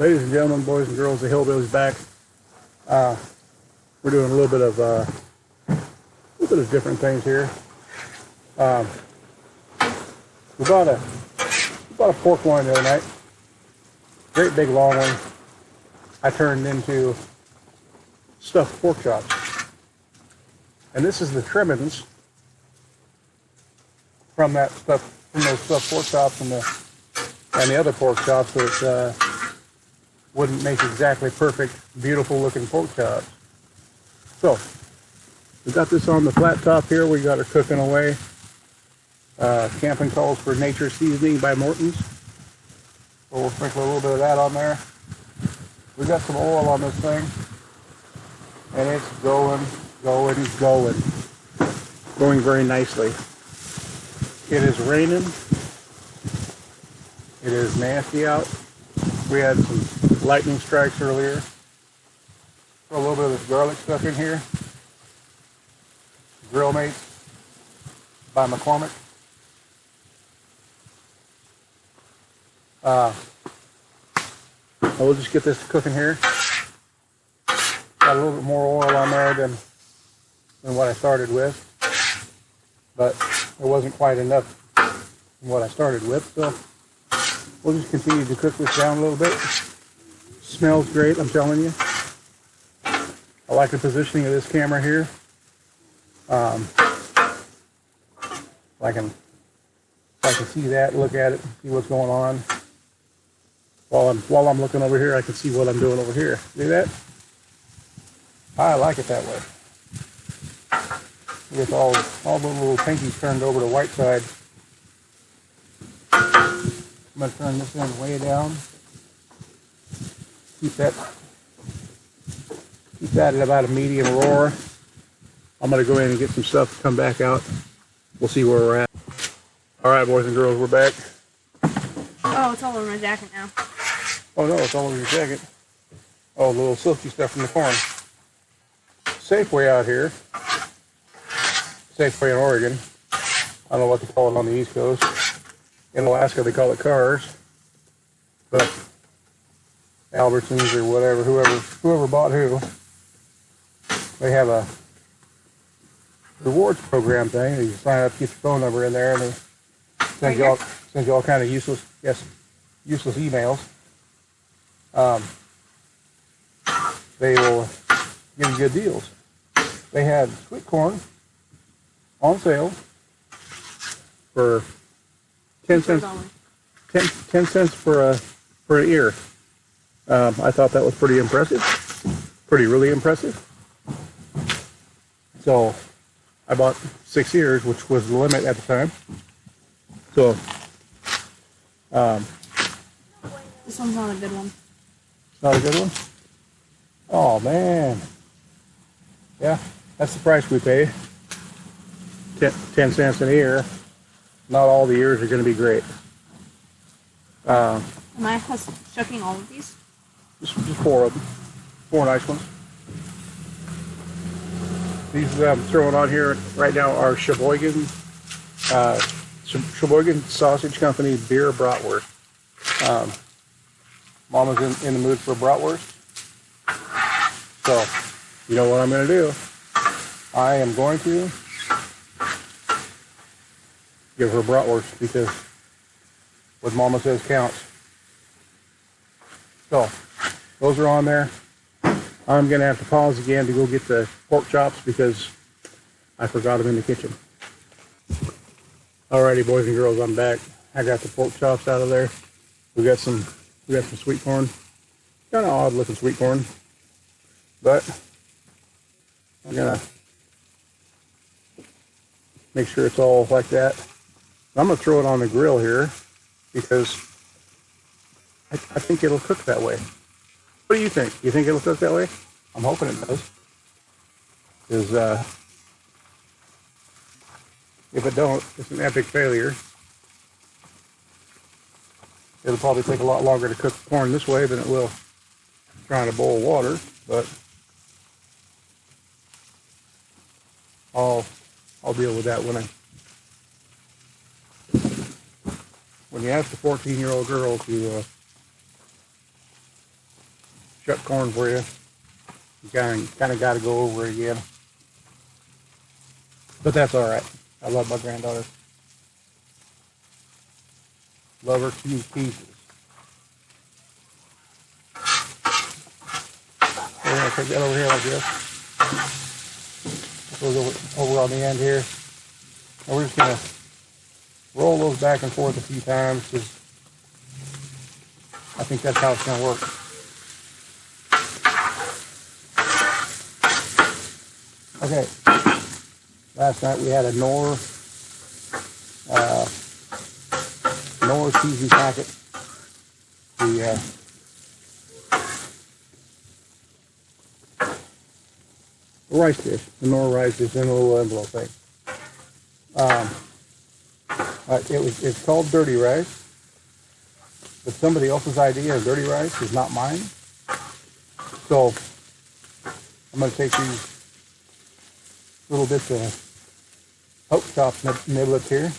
Ladies and gentlemen, boys and girls, the Hillbilly's back. We're doing a little bit of different things here. We bought a pork loin the other night. Great big long one. I turned into stuffed pork chops. And this is the trimmings from those stuffed pork chops and the other pork chops that wouldn't make exactly perfect, beautiful looking pork chops. So, we got this on the flat top here. We got her cooking away. Camping calls for Nature Seasoning by Morton's. So we'll sprinkle a little bit of that on there. We got some oil on this thing. And it's going very nicely. It is raining. It is nasty out. We had some lightning strikes earlier. Throw a little bit of this garlic stuff in here. Grill Mates by McCormick. We'll just get this cooking here. Got a little bit more oil on there than what I started with, but it wasn't quite enough than what I started with, so we'll just continue to cook this down a little bit. Smells great, I'm telling you. I like the positioning of this camera here. I can see that, look at it, see what's going on. While I'm looking over here, I can see what I'm doing over here. See that? I like it that way. With all the little pinkies turned over to white side. I'm going to turn this one way down. Keep that at about a medium roar. I'm going to go in and get some stuff to come back out. We'll see where we're at. All right, boys and girls, we're back. Oh, it's all over my jacket now. Oh no, it's all over your jacket. Oh, the little silky stuff from the corn. Safeway out here. Safeway in Oregon. I don't know what they call it on the East Coast. In Alaska, they call it cars. But Albertsons or whatever, whoever bought who, they have a rewards program thing. You sign up, get your phone number in there, and they send you all kind of useless emails. They will give you good deals. They had sweet corn on sale for 10 cents. 10 cents for an ear. I thought that was pretty impressive. Really impressive. So I bought 6 ears, which was the limit at the time. So this one's not a good one. Not a good one? Oh man. Yeah, that's the price we pay. 10 cents an ear. Not all the ears are going to be great. Am I shucking all of these? Just 4 of them. 4 nice ones. These I'm throwing on here right now are Sheboygan Sausage Company beer bratwurst. Mama's in the mood for bratwurst. So, you know what I'm going to do? I am going to give her bratwurst because what Mama says counts. So, those are on there. I'm going to have to pause again to go get the pork chops because I forgot them in the kitchen. Alrighty, boys and girls, I'm back. I got the pork chops out of there. We got some sweet corn. Kind of odd looking sweet corn, but I'm gonna make sure it's all like that. I'm gonna throw it on the grill here because I think it'll cook that way. What do you think? You think it'll cook that way? I'm hoping it does. Because if it don't, it's an epic failure. It'll probably take a lot longer to cook corn this way than it will trying to boil water, but I'll deal with that when you ask a 14-year-old girl to cut corn for you. You kind of got to go over it again. But that's all right. I love my granddaughter. Love her to pieces. We're going to take that over here like this. Goes over on the end here. And we're just going to roll those back and forth a few times because I think that's how it's going to work. Okay. Last night we had a Knorr season packet. The rice dish, the Knorr rice dish in a little envelope thing. It's called dirty rice, but somebody else's idea of dirty rice is not mine. So I'm going to take these little bits of pork chops niblets here,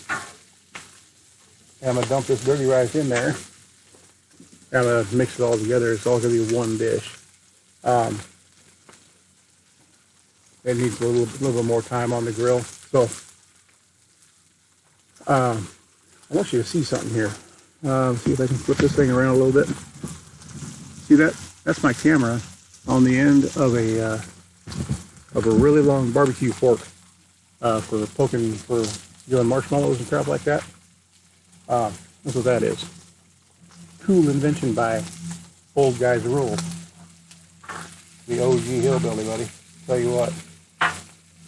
and I'm going to dump this dirty rice in there. I'm going to mix it all together. It's all going to be one dish. It needs a little bit more time on the grill. So I want you to see something here. See if I can flip this thing around a little bit. See that? That's my camera on the end of a really long barbecue fork for poking, for doing marshmallows and crap like that. That's what that is. Cool invention by Old Guy's Rule. The OG Hillbilly, buddy. Tell you what.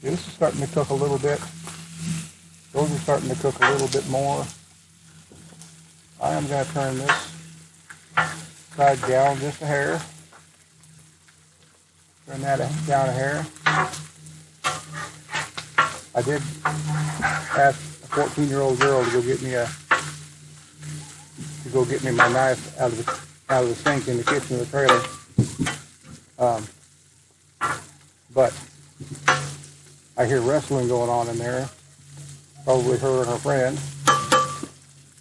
See, this is starting to cook a little bit. Those are starting to cook a little bit more. I am going to turn this side down just a hair. Turn that down a hair. I did ask a 14-year-old girl to go get me my knife out of the sink in the kitchen of the trailer. But I hear wrestling going on in there. Probably her and her friend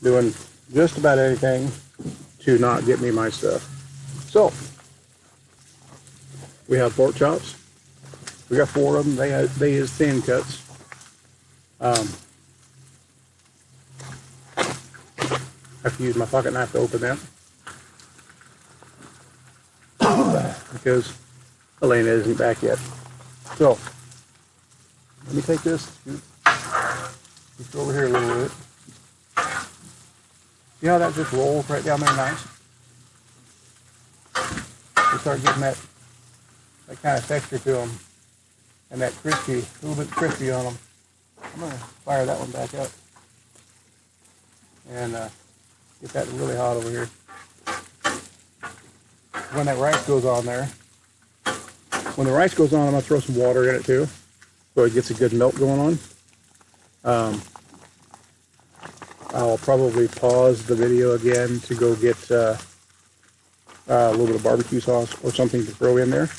doing just about anything to not get me my stuff. So we have pork chops. We got 4 of them. They is thin cuts. I have to use my pocket knife to open them because Elena isn't back yet. So let me take this. Just over here a little bit. See how that just rolls right down there nice? We start getting that kind of texture to them and that crispy, a little bit crispy on them. I'm going to fire that one back up and get that really hot over here. When that rice goes on there, when the rice goes on, I'm going to throw some water in it too so it gets a good melt going on. I'll probably pause the video again to go get a little bit of barbecue sauce or something to throw in there.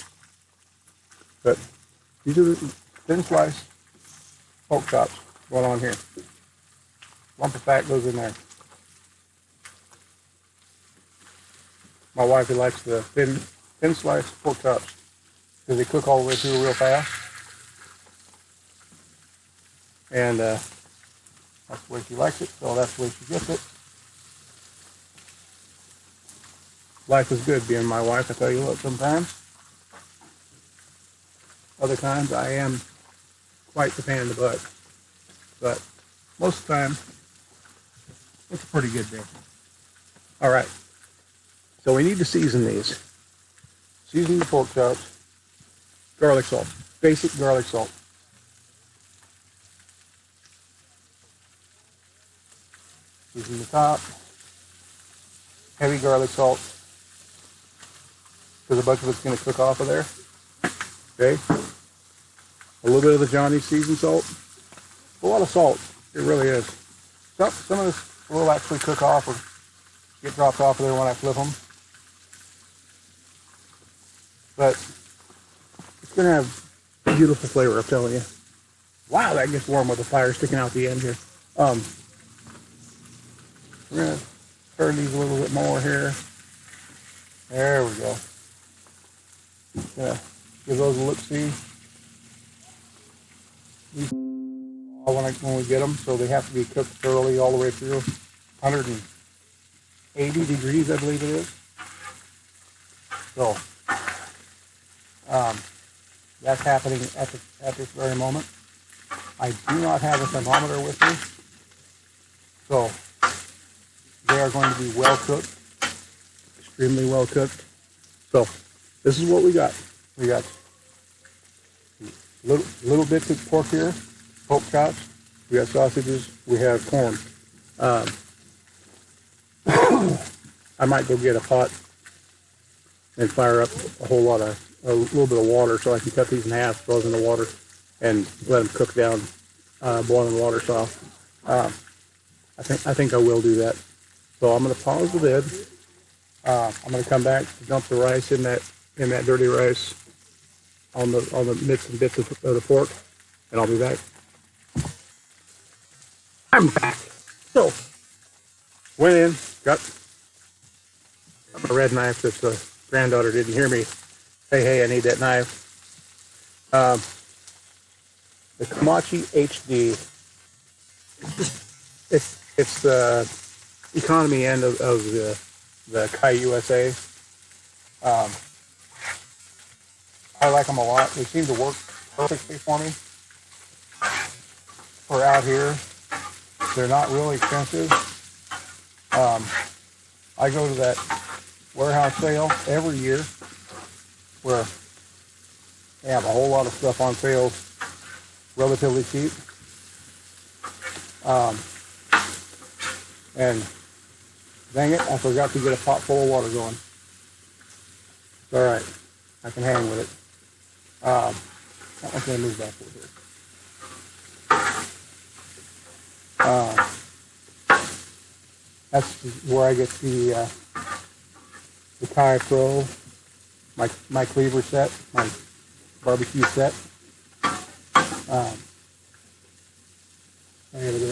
But these are the thin slice pork chops going on here. Lump of fat goes in there. My wife likes the thin slice pork chops because they cook all the way through real fast. And that's the way she likes it, so that's the way she gets it. Life is good being my wife, I tell you what, sometimes. Other times I am quite the pain in the butt. But most of the time, it's a pretty good day. Alright, so we need to season these. Season the pork chops. Garlic salt. Basic garlic salt. Season the top. Heavy garlic salt. Because a bunch of it's going to cook off of there. Okay. A little bit of the Johnny's seasoned salt. A lot of salt. It really is. Some of this will actually cook off or get dropped off of there when I flip them. But it's going to have beautiful flavor, I'm telling you. Wow, that gets warm with the fire sticking out the end here. We're going to turn these a little bit more here. There we go. Gonna give those a look-see. These all when we get them, so they have to be cooked thoroughly all the way through. 180 degrees, I believe it is. So that's happening at this very moment. I do not have a thermometer with me, so they are going to be well cooked, extremely well cooked. So this is what we got. We got little bits of pork here, pork chops. We got sausages. We have corn. I might go get a pot and fire up a little bit of water so I can cut these in half, throw them in the water, and let them cook down, boiling water soft. I think I will do that. So I'm going to pause the vid. I'm going to come back, dump the rice in that dirty rice on the bits and bits of the pork, and I'll be back. I'm back. So went in, got a red knife. This granddaughter didn't hear me say, "Hey, I need that knife." The Komachi HD. It's the economy end of the Kai USA. I like them a lot. They seem to work perfectly for me. For out here, they're not really expensive. I go to that warehouse sale every year where they have a whole lot of stuff on sale relatively cheap. And dang it, I forgot to get a pot full of water going. It's all right. I can hang with it. That one's going to move back over here. That's where I get the Kai Pro, my cleaver set, my barbecue set. Hey, look at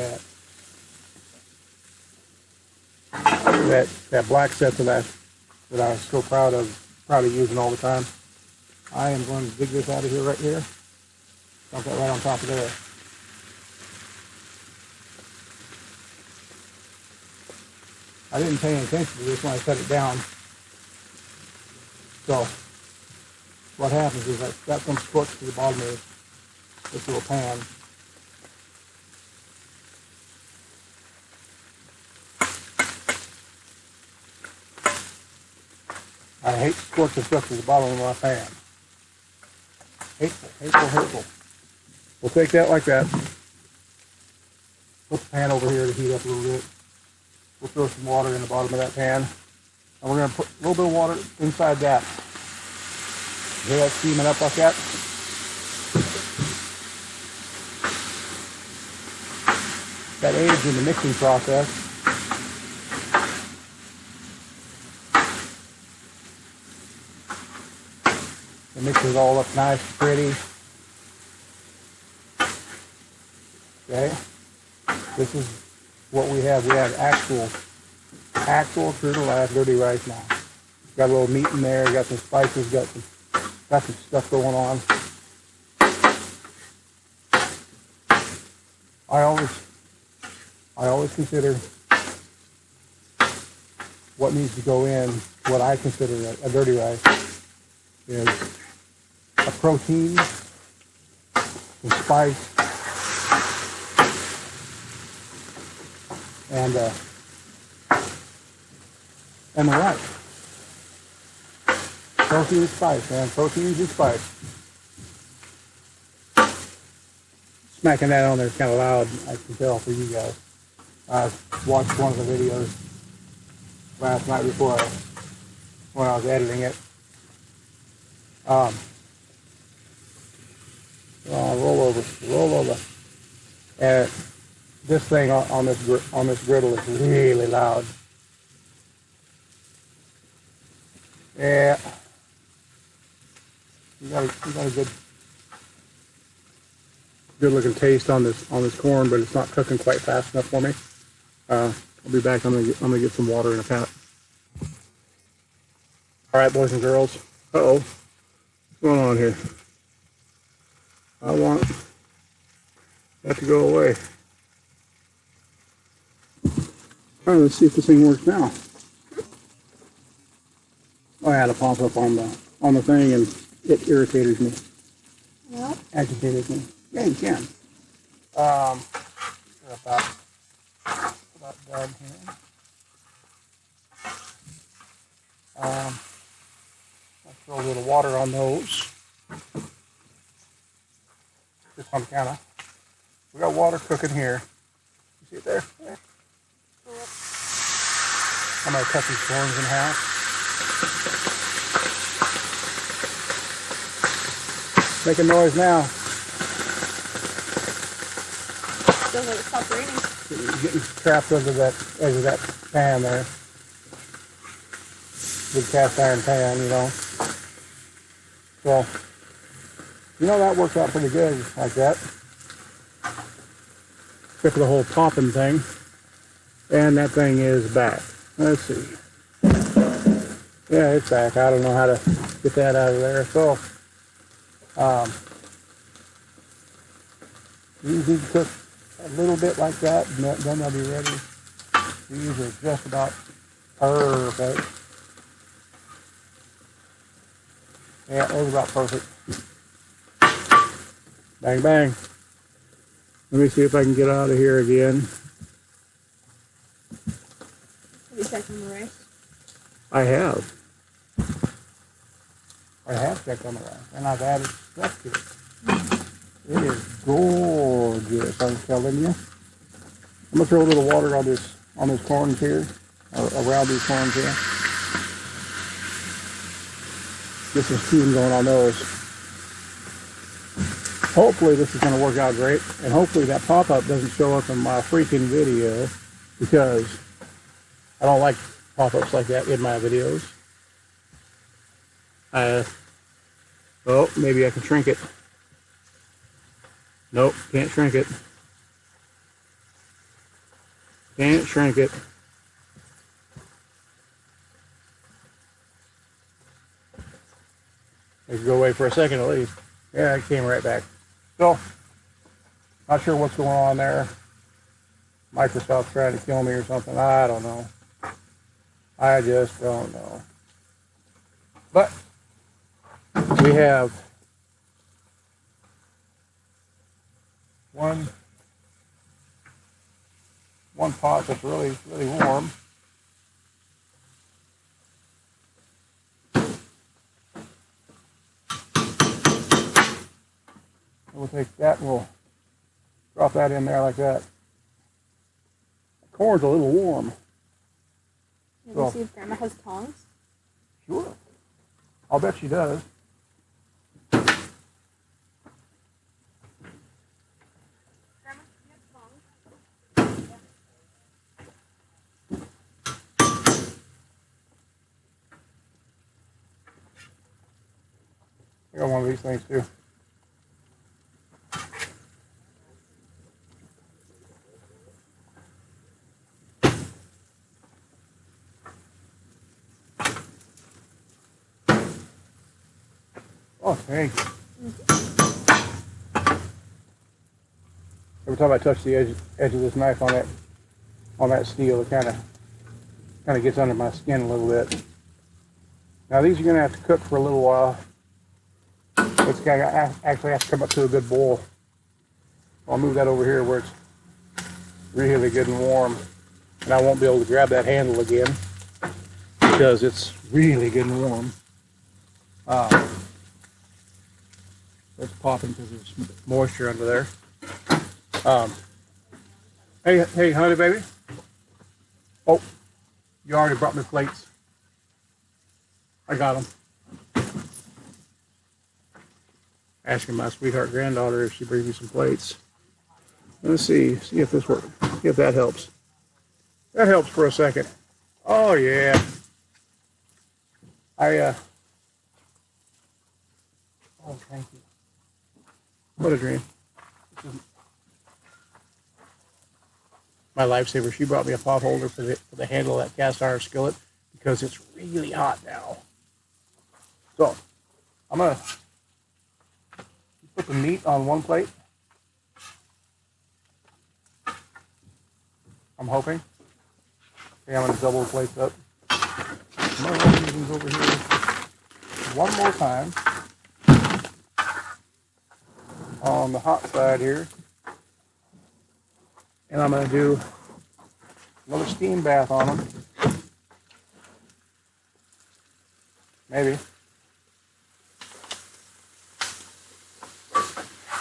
that. That black set that I was so proud of using all the time. I am going to dig this out of here right here. Dump that right on top of there. I didn't pay any attention to this when I set it down. So what happens is I got some scorch to the bottom of this little pan. I hate scorching stuff to the bottom of my pan. Hateful, hateful, hateful. We'll take that like that. Put the pan over here to heat up a little bit. We'll throw some water in the bottom of that pan. And we're going to put a little bit of water inside that. Hear that steaming up like that? That aids in the mixing process. It mixes it all up nice and pretty. Okay? This is what we have. We have actual true to life dirty rice now. Got a little meat in there, got some spices, got some stuff going on. I always consider what needs to go in, what I consider a dirty rice, is a protein, some spice, and the rice. Protein and spice, man. Proteins and spice. Smacking that on there is kind of loud, I can tell for you guys. I watched one of the videos last night when I was editing it. Roll over. And this thing on this griddle is really loud. Yeah, you got a good looking taste on this corn, but it's not cooking quite fast enough for me. I'll be back. I'm gonna get some water in a pot. All right, boys and girls. going on here? I want that to go away. All right, let's see if this thing works now. Oh, I had a pop up on the thing, and it irritated me. Yep. Agitated me. Yeah, you can. We're about done here. I'll throw a little water on those. Just on the counter. We got water cooking here. You see it there? Yeah. I'm gonna cut these corns in half. Making noise now. Doesn't it stop raining? Getting trapped under that edge of that pan there. Big cast iron pan, you know. So, you know, that worked out pretty good like that. Except for the whole popping thing. And that thing is back. Let's see. Yeah, it's back. I don't know how to get that out of there. So, usually cook a little bit like that, and then they'll be ready. These are just about perfect. Yeah, those are about perfect. Bang, bang. Let me see if I can get out of here again. Have you checked on the rice? I have. I have checked on the rice, and I've added stuff to it. It is gorgeous, I'm telling you. I'm gonna throw a little water on this corns here, or around these corns here. Get some steam going on those. Hopefully this is going to work out great, and hopefully that pop-up doesn't show up in my freaking video, because I don't like pop-ups like that in my videos. Oh, maybe I can shrink it. Nope, can't shrink it. Can't shrink it. It could go away for a second at least. Yeah, it came right back. So, not sure what's going on there. Microsoft's trying to kill me or something. I don't know. I just don't know. But we have one pot that's really warm. We'll take that and we'll drop that in there like that. The corn's a little warm. Let me see if Grandma has tongs. Sure. I'll bet she does. Grandma, you have tongs? I got one of these things too. Oh, thank you. Every time I touch the edge of this knife on that steel, it kind of gets under my skin a little bit. Now these are going to have to cook for a little while. It's got to actually have to come up to a good boil. I'll move that over here where it's really good and warm, and I won't be able to grab that handle again because it's really good and warm. It's popping because there's moisture under there. Hey, honey, baby. Oh, you already brought me plates. I got them. Asking my sweetheart granddaughter if she brings me some plates. Let's see if this works. See if that helps. That helps for a second. Oh yeah. Oh, thank you. What a dream. My lifesaver. She brought me a pot holder for the handle of that cast iron skillet because it's really hot now. So I'm gonna put the meat on one plate. I'm hoping. Okay, I'm going to double the plates up. I'm going to run these over here one more time on the hot side here. And I'm going to do another steam bath on them. Maybe.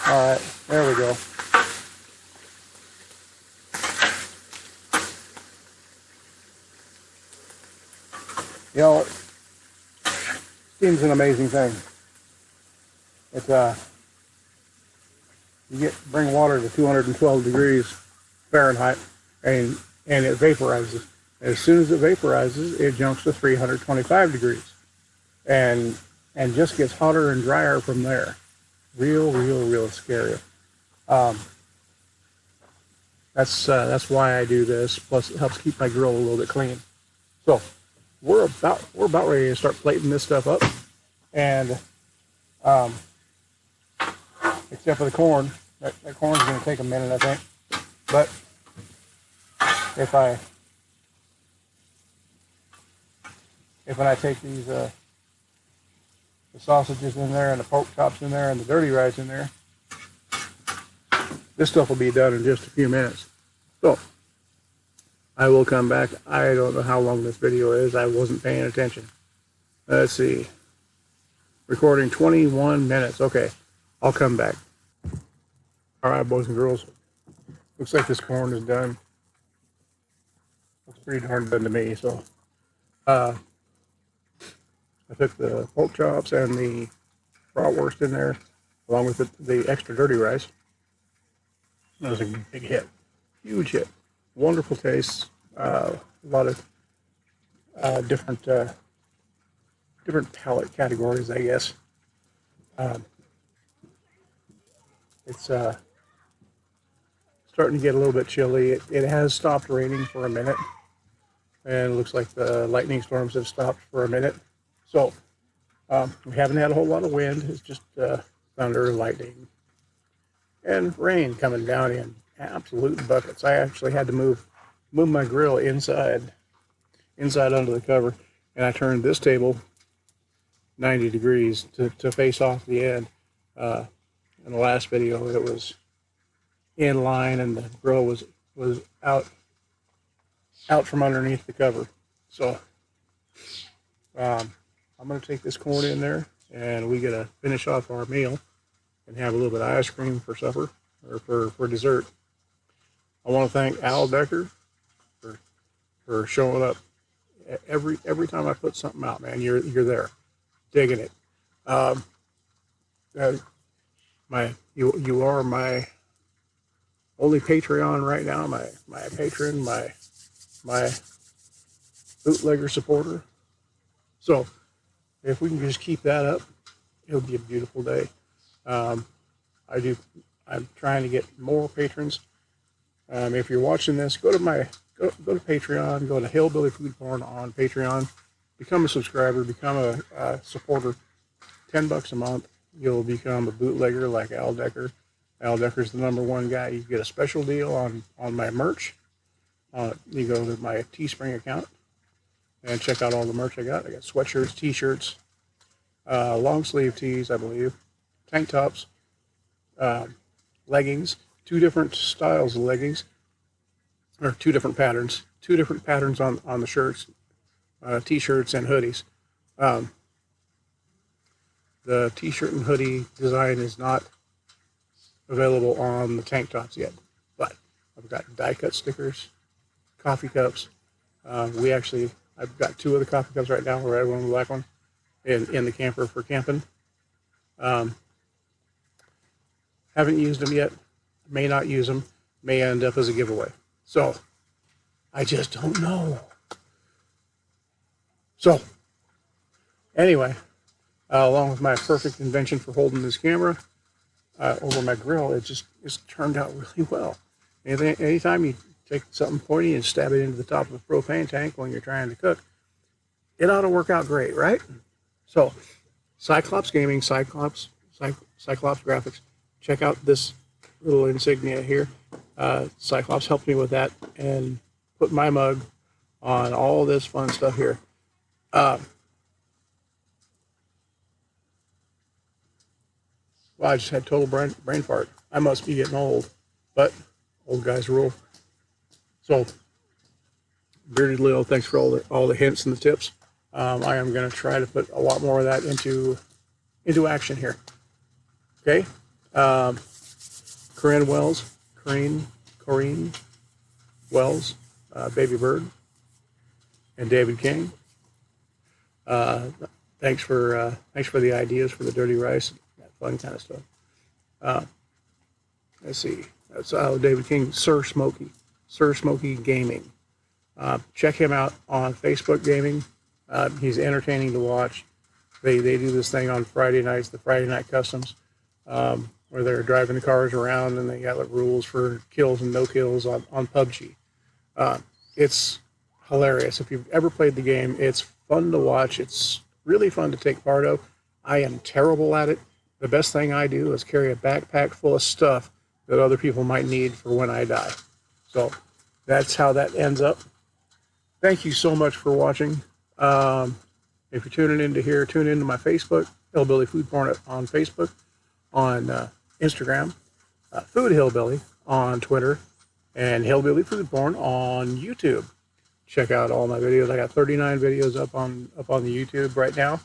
Alright, there we go. You know, steam's an amazing thing. It's you bring water to 212 degrees Fahrenheit and it vaporizes. As soon as it vaporizes, it jumps to 325 degrees and just gets hotter and drier from there. Real scary. That's why I do this. Plus, it helps keep my grill a little bit clean. So we're about ready to start plating this stuff up, and except for the corn, that corn's going to take a minute, I think. But when I take these the sausages in there and the pork chops in there and the dirty rice in there, this stuff will be done in just a few minutes. So I will come back. I don't know how long this video is. I wasn't paying attention. Let's see. Recording 21 minutes. Okay, I'll come back. All right, boys and girls. Looks like this corn is done. Looks pretty darn done to me. So I took the pork chops and the bratwurst in there, along with the extra dirty rice. That was a big hit. Huge hit. Wonderful taste. A lot of different palate categories, I guess. It's starting to get a little bit chilly. It has stopped raining for a minute, and it looks like the lightning storms have stopped for a minute. So we haven't had a whole lot of wind. It's just thunder, lightning, and rain coming down in absolute buckets. I actually had to move my grill inside under the cover, and I turned this table 90 degrees to face off the end. In the last video, it was in line, and the grill was out from underneath the cover. So I'm going to take this corn in there, and we got to finish off our meal and have a little bit of ice cream for supper or for dessert. I want to thank Al Decker for showing up every time I put something out, man. You're there, digging it. You are my only Patreon right now, my patron, my bootlegger supporter. So if we can just keep that up, it'll be a beautiful day. I'm trying to get more patrons. If you're watching this, go to Patreon, go to Hillbilly Food Porn on Patreon, become a subscriber, become a supporter. $10 a month, you'll become a bootlegger like Al Decker. Al Decker's the #1 guy. You get a special deal on my merch. You go to my Teespring account and check out all the merch I got. I got sweatshirts, t-shirts, long sleeve tees, I believe, tank tops, leggings, 2 different styles of leggings, or 2 different patterns on the shirts, t-shirts and hoodies. The t-shirt and hoodie design is not available on the tank tops yet, but I've got die cut stickers, coffee cups. I've got 2 of the coffee cups right now, a red one and a black one, in the camper for camping. Haven't used them yet, may not use them, may end up as a giveaway. So I just don't know. So anyway, along with my perfect invention for holding this camera over my grill, it's turned out really well. Anytime you take something pointy and stab it into the top of a propane tank when you're trying to cook, it ought to work out great, right? So Cyclops Gaming, Cyclops Cyclops graphics. Check out this little insignia here. Cyclops helped me with that and put my mug on all this fun stuff here. Wow, I just had total brain fart. I must be getting old, but old guys rule. So, Bearded Lil, thanks for all the hints and the tips. I am going to try to put a lot more of that into action here. Okay, Corinne Wells, Baby Bird, and David King. Thanks for the ideas for the dirty rice, that fun kind of stuff. Let's see. That's David King, Sir Smokey Gaming. Check him out on Facebook Gaming. He's entertaining to watch. They do this thing on Friday nights, the Friday Night Customs, where they're driving the cars around and they got like rules for kills and no kills on PUBG. It's hilarious. If you've ever played the game, it's fun to watch. It's really fun to take part of. I am terrible at it. The best thing I do is carry a backpack full of stuff that other people might need for when I die. So that's how that ends up. Thank you so much for watching. If you're tuning into here, tune into my Facebook, Hillbilly Food Porn on Facebook, on Instagram, Food Hillbilly on Twitter, and Hillbilly Food Porn on YouTube. Check out all my videos. I got 39 videos up on the YouTube right now.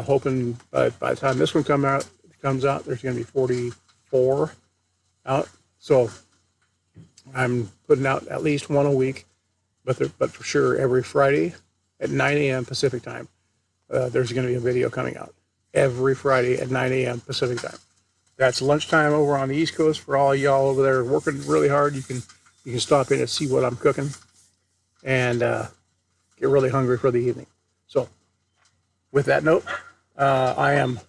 Hoping by the time this one comes out, there's going to be 44 out. So I'm putting out at least one a week, but for sure every Friday at 9 a.m. Pacific time, there's going to be a video coming out every Friday at 9 a.m. Pacific time. That's lunchtime over on the East Coast. For all y'all over there working really hard, you can stop in and see what I'm cooking and get really hungry for the evening. So with that note, I am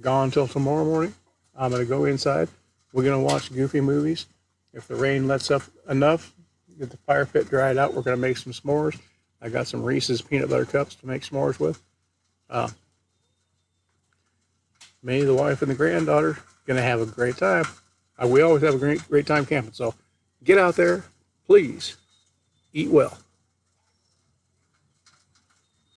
gone till tomorrow morning. I'm going to go inside. We're going to watch goofy movies. If the rain lets up enough, get the fire pit dried out, we're going to make some s'mores. I got some Reese's peanut butter cups to make s'mores with. Me, the wife, and the granddaughter going to have a great time. We always have a great time camping. So get out there, please. Eat well.